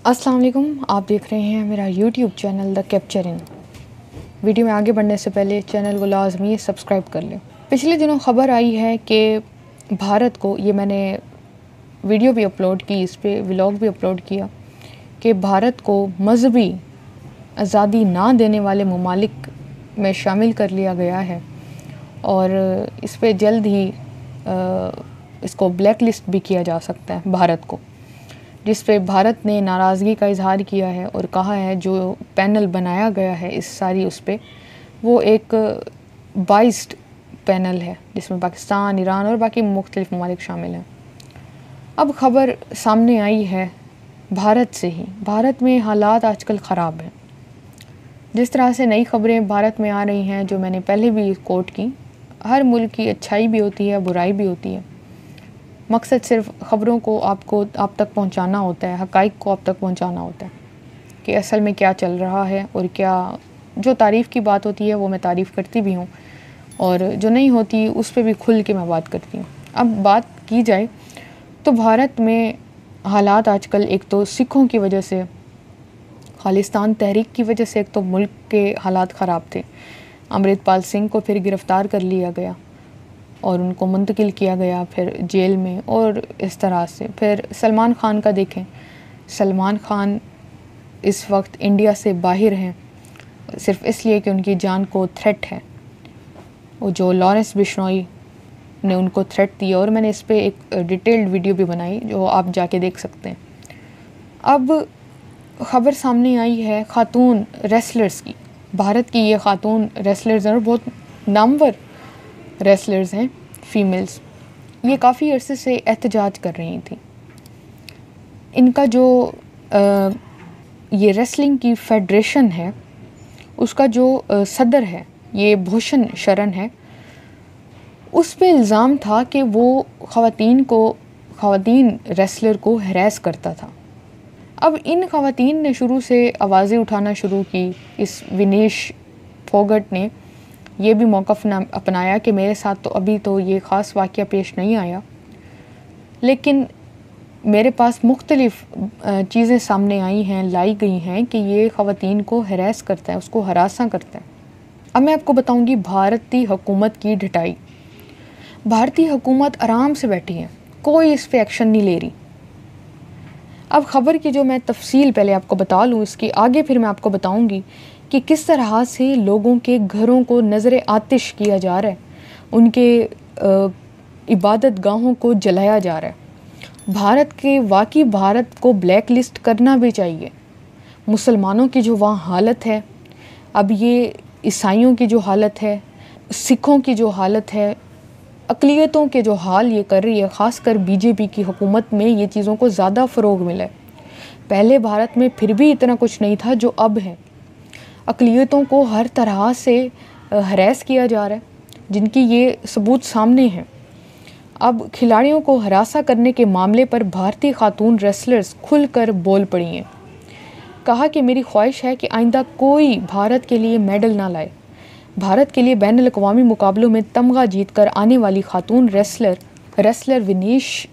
अस्सलाम वालेकुम, आप देख रहे हैं मेरा YouTube channel the capture in. Video में आगे बढ़ने से पहले चैनल को लाजमी सब्सक्राइब कर लें। पिछले दिनों ख़बर आई है कि भारत को, ये मैंने वीडियो भी अपलोड की, इस पर व्लॉग भी अपलोड किया कि भारत को मजहबी आज़ादी ना देने वाले ममालिक में शामिल कर लिया गया है और इस पर जल्द ही इसको ब्लैक लिस्ट भी किया जा सकता है भारत को, जिस पे भारत ने नाराज़गी का इजहार किया है और कहा है जो पैनल बनाया गया है इस सारी उस पे वो एक बाइस्ड पैनल है जिसमें पाकिस्तान, ईरान और बाकी मुख्तलिफ ममालिक शामिल हैं। अब ख़बर सामने आई है भारत से ही। भारत में हालात आजकल ख़राब हैं। जिस तरह से नई ख़बरें भारत में आ रही हैं, जो मैंने पहले भी कोट की, हर मुल्क की अच्छाई भी होती है, बुराई भी होती है। मकसद सिर्फ ख़बरों को आप तक पहुंचाना होता है, हक़ाइक़ को आप तक पहुंचाना होता है कि असल में क्या चल रहा है, और क्या जो तारीफ़ की बात होती है वो मैं तारीफ़ करती भी हूँ और जो नहीं होती उस पर भी खुल के मैं बात करती हूँ। अब बात की जाए तो भारत में हालात आजकल, एक तो सिखों की वजह से, खालिस्तान तहरीक की वजह से, एक तो मुल्क के हालात ख़राब थे। अमृतपाल सिंह को फिर गिरफ़्तार कर लिया गया और उनको मुंतकिल किया गया फिर जेल में, और इस तरह से फिर सलमान ख़ान का देखें। सलमान ख़ान इस वक्त इंडिया से बाहर हैं सिर्फ इसलिए कि उनकी जान को थ्रेट है। वो जो लॉरेंस बिश्नोई ने उनको थ्रेट दिया, और मैंने इस पे एक डिटेल्ड वीडियो भी बनाई जो आप जाके देख सकते हैं। अब ख़बर सामने आई है ख़ातून रेसलर्स की। भारत की ये ख़ातून रेसलर्स हैं और बहुत नामवर रेसलर्स हैं, फ़ीमेल्स। ये काफ़ी अरसे से एहतजाज कर रही थी। इनका जो ये रेसलिंग की फेडरेशन है उसका जो सदर है, ये भूषण शरण है, उस पे इल्ज़ाम था कि वो ख़वातीन रेसलर को हैरेस करता था। अब इन ख़वातीन ने शुरू से आवाज़ें उठाना शुरू की। इस विनेश फोगट ने ये भी मौक़िफ़ अपनाया कि मेरे साथ तो अभी तो ये ख़ास वाक़या पेश नहीं आया, लेकिन मेरे पास मुख्तलिफ़ चीज़ें सामने आई हैं, लाई गई हैं कि ये ख़वातीन को हैरेस करता है, उसको हरासा करता है। अब मैं आपको बताऊंगी भारतीय हुकूमत की ढिठाई। भारतीय हुकूमत आराम से बैठी है, कोई इस पर एक्शन नहीं ले रही। अब ख़बर की जो मैं तफसील पहले आपको बता लूँ, इसके आगे फिर मैं आपको बताऊंगी कि किस तरह से लोगों के घरों को नज़र आतिश किया जा रहा है, उनके इबादत गाहों को जलाया जा रहा है। भारत को ब्लैक लिस्ट करना भी चाहिए। मुसलमानों की जो वहाँ हालत है, अब ये ईसाइयों की जो हालत है, सिखों की जो हालत है, अक़लियतों के जो हाल ये कर रही है, ख़ासकर बीजेपी की हुकूमत में ये चीज़ों को ज़्यादा फ़रोग़ मिला है। पहले भारत में फिर भी इतना कुछ नहीं था जो अब है। अक़लियतों को हर तरह से हरास किया जा रहा है, जिनकी ये सबूत सामने हैं। अब खिलाड़ियों को हरासा करने के मामले पर भारतीय ख़ातून रेसलर्स खुलकर बोल पड़ी हैं। कहा कि मेरी ख्वाहिश है कि आइंदा कोई भारत के लिए मेडल ना लाए। भारत के लिए बैनुल अक़वामी मुकाबलों में तमगा जीत कर आने वाली ख़ातून रेसलर विनेश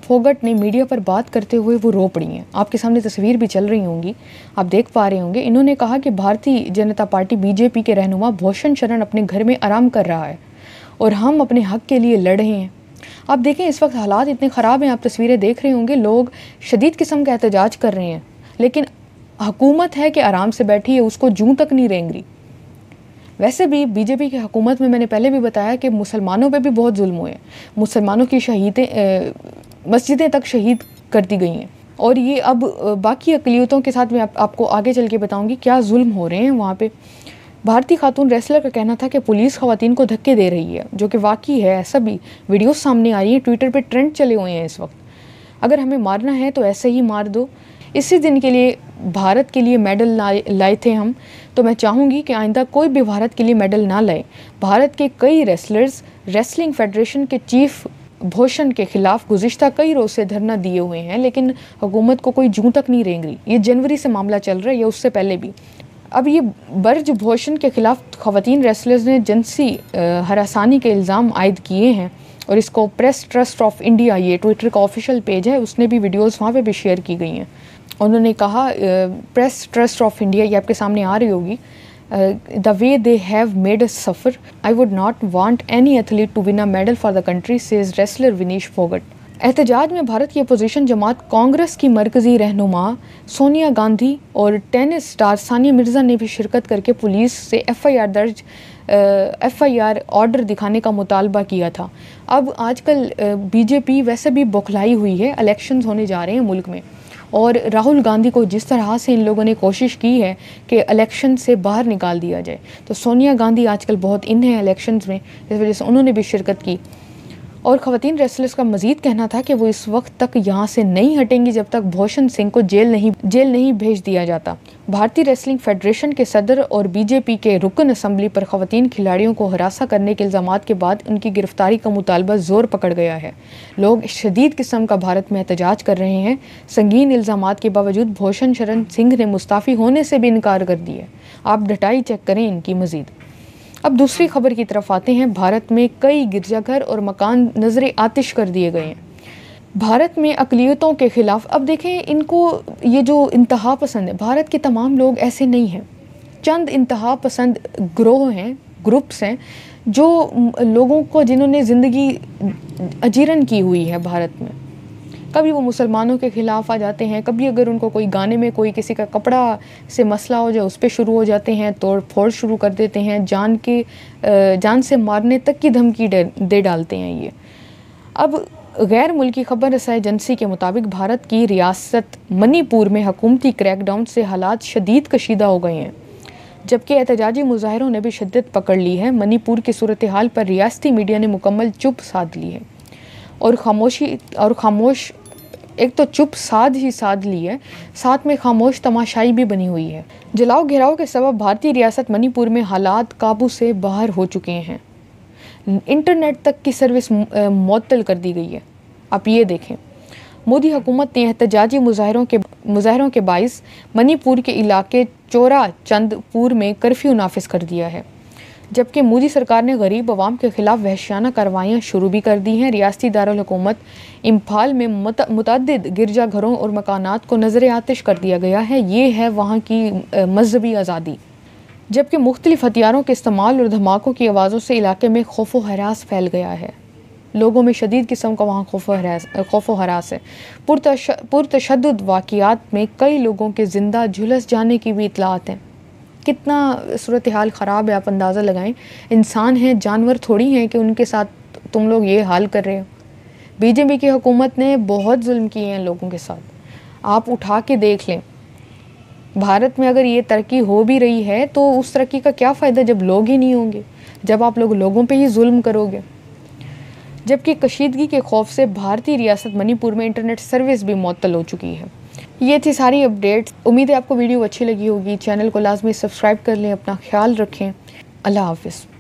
फोगट ने मीडिया पर बात करते हुए वो रो पड़ी हैं। आपके सामने तस्वीर भी चल रही होंगी, आप देख पा रहे होंगे। इन्होंने कहा कि भारतीय जनता पार्टी बीजेपी के रहनुमा भूषण शरण अपने घर में आराम कर रहा है और हम अपने हक़ के लिए लड़ रहे हैं। आप देखें इस वक्त हालात इतने ख़राब हैं, आप तस्वीरें देख रहे होंगे, लोग शदीद किस्म का एहतजाज कर रहे हैं, लेकिन हुकूमत है कि आराम से बैठी है, उसको जूं तक नहीं रेंग रही। वैसे भी बीजेपी की हुकूमत में मैंने पहले भी बताया कि मुसलमानों पे भी बहुत जुल्म हुए। मुसलमानों की मस्जिदें तक शहीद कर दी गई हैं, और ये अब बाकी अक़लियतों के साथ मैं आपको आगे चल के बताऊँगी क्या जुल्म हो रहे हैं वहाँ पे। भारतीय खातून रेसलर का कहना था कि पुलिस ख़वातीन को धक्के दे रही है, जो कि वाकई है। ऐसा भी वीडियोस सामने आ रही है, ट्विटर पे ट्रेंड चले हुए हैं इस वक्त। अगर हमें मारना है तो ऐसे ही मार दो। इसी दिन के लिए भारत के लिए मेडल लाए थे हम, तो मैं चाहूँगी कि आइंदा कोई भी भारत के लिए मेडल ना लाए। भारत के कई रेसलर्स रेसलिंग फेडरेशन के चीफ भूषण के ख़िलाफ़ गुज़िश्ता कई रोज़ से धरना दिए हुए हैं, लेकिन हुकूमत को कोई जूं तक नहीं रेंग रही। ये जनवरी से मामला चल रहा है या उससे पहले भी। अब ये बर्ज भूषण के ख़िलाफ़ ख़वातीन रेसलर्स ने जिनसी हरासानी के इल्ज़ाम आयद किए हैं, और इसको प्रेस ट्रस्ट ऑफ इंडिया, ये ट्विटर का ऑफिशियल पेज है, उसने भी वीडियोस वहाँ पे भी शेयर की गई हैं। उन्होंने कहा प्रेस ट्रस्ट ऑफ इंडिया, ये आपके सामने आ रही होगी, the way they have made us suffer, I would not want any athlete to win a medal for the country, says wrestler Vinesh Phogat. एहतजाज में भारत की अपोजिशन जमात कांग्रेस की मरकज़ी रहनुमा सोनिया गांधी और टेनिस स्टार सानिया मिर्ज़ा ने भी शिरकत करके पुलिस से एफआईआर ऑर्डर दिखाने का मुतालबा किया था। अब आजकल बीजेपी वैसे भी बौखलाई हुई है, इलेक्शंस होने जा रहे हैं मुल्क में, और राहुल गांधी को जिस तरह से इन लोगों ने कोशिश की है कि इलेक्शन से बाहर निकाल दिया जाए, तो सोनिया गांधी आजकल बहुत इन है इलेक्शंस में, इस वजह से उन्होंने भी शिरकत की। और ख़वातीन रेसलर्स का मज़ीद कहना था कि वो इस वक्त तक यहाँ से नहीं हटेंगी जब तक भूषण सिंह को जेल नहीं भेज दिया जाता। भारतीय रेसलिंग फेडरेशन के सदर और बीजेपी के रुकन असम्बली पर ख़वातीन खिलाड़ियों को हरासा करने के इल्ज़ामात के बाद उनकी गिरफ्तारी का मुतालबा ज़ोर पकड़ गया है। लोग शदीद किस्म का भारत में एहतजाज कर रहे हैं। संगीन इल्ज़ामात के बावजूद भूषण शरण सिंह ने मुस्ताफ़ी होने से भी इनकार कर दिया। आप डटाई चेक करें इनकी मज़ीद। अब दूसरी खबर की तरफ आते हैं। भारत में कई गिरजाघर और मकान नजर आतिश कर दिए गए हैं। भारत में अक़लियतों के ख़िलाफ़, अब देखें इनको ये जो इंतहा पसंद है, भारत के तमाम लोग ऐसे नहीं हैं। चंद इंतहा पसंद ग्रोह हैं, ग्रुप्स हैं, जो लोगों को जिन्होंने ज़िंदगी अजीरन की हुई है भारत में। कभी वो मुसलमानों के ख़िलाफ़ आ जाते हैं, कभी अगर उनको कोई गाने में कोई किसी का कपड़ा से मसला हो जाए उस पर शुरू हो जाते हैं, तोड़ फोड़ शुरू कर देते हैं, जान से मारने तक की धमकी दे डालते हैं ये। अब गैर मुल्की खबर रसाई एजेंसी के मुताबिक भारत की रियासत मणिपुर में हुकूमती क्रैकडाउन से हालात शदीद कशीदा हो गए हैं, जबकि एहतजाजी मुजाहिरों ने भी शिद्दत पकड़ ली है। मणिपुर की सूरत हाल पर रियासती मीडिया ने मुकम्मल चुप साध ली है और खामोश एक तो चुप साध ली है, साथ में खामोश तमाशाई भी बनी हुई है। जलाओ घेराव के सबब भारतीय रियासत मणिपुर में हालात काबू से बाहर हो चुके हैं। इंटरनेट तक की सर्विस मुअत्तल कर दी गई है। आप ये देखें, मोदी हुकूमत ने एहतजाजी मुजाहिरों के बाइस मणिपुर के इलाके चोरा चंदपुर में कर्फ्यू नाफिज कर दिया है, जबकि मोदी सरकार ने गरीब अवाम के खिलाफ वहशियाना कार्रवाइयाँ शुरू भी कर दी हैं। रियासती दारुल हुकूमत इम्फाल में मुतअद्दिद गिरजाघरों और मकानात को नज़र आतिश कर दिया गया है। ये है वहाँ की मजहबी आज़ादी। जबकि मुख्तलिफ हथियारों के इस्तेमाल और धमाकों की आवाज़ों से इलाके में खौफ व हरास फैल गया है। लोगों में शदीद किस्म का वहाँ खौफ व हरास है। पुरतशद्दुद वाक़ियात में कई लोगों के ज़िंदा झुलस जाने की भी इतलात हैं। कितना सूरत हाल ख़राब है, आप अंदाज़ा लगाएं। इंसान हैं, जानवर थोड़ी हैं कि उनके साथ तुम लोग ये हाल कर रहे हो। बीजेपी की हुकूमत ने बहुत जुल्म किए हैं लोगों के साथ, आप उठा के देख लें। भारत में अगर ये तरक्की हो भी रही है तो उस तरक्की का क्या फ़ायदा जब लोग ही नहीं होंगे, जब आप लोगों पे ही जुल्म करोगे। जबकि कशीदगी के खौफ से भारतीय रियासत मणिपुर में इंटरनेट सर्विस भी मुअत्तल हो चुकी है। ये थी सारी अपडेट्स। उम्मीद है आपको वीडियो अच्छी लगी होगी। चैनल को लाजमी सब्सक्राइब कर लें। अपना ख्याल रखें। अल्लाह हाफ़िज़।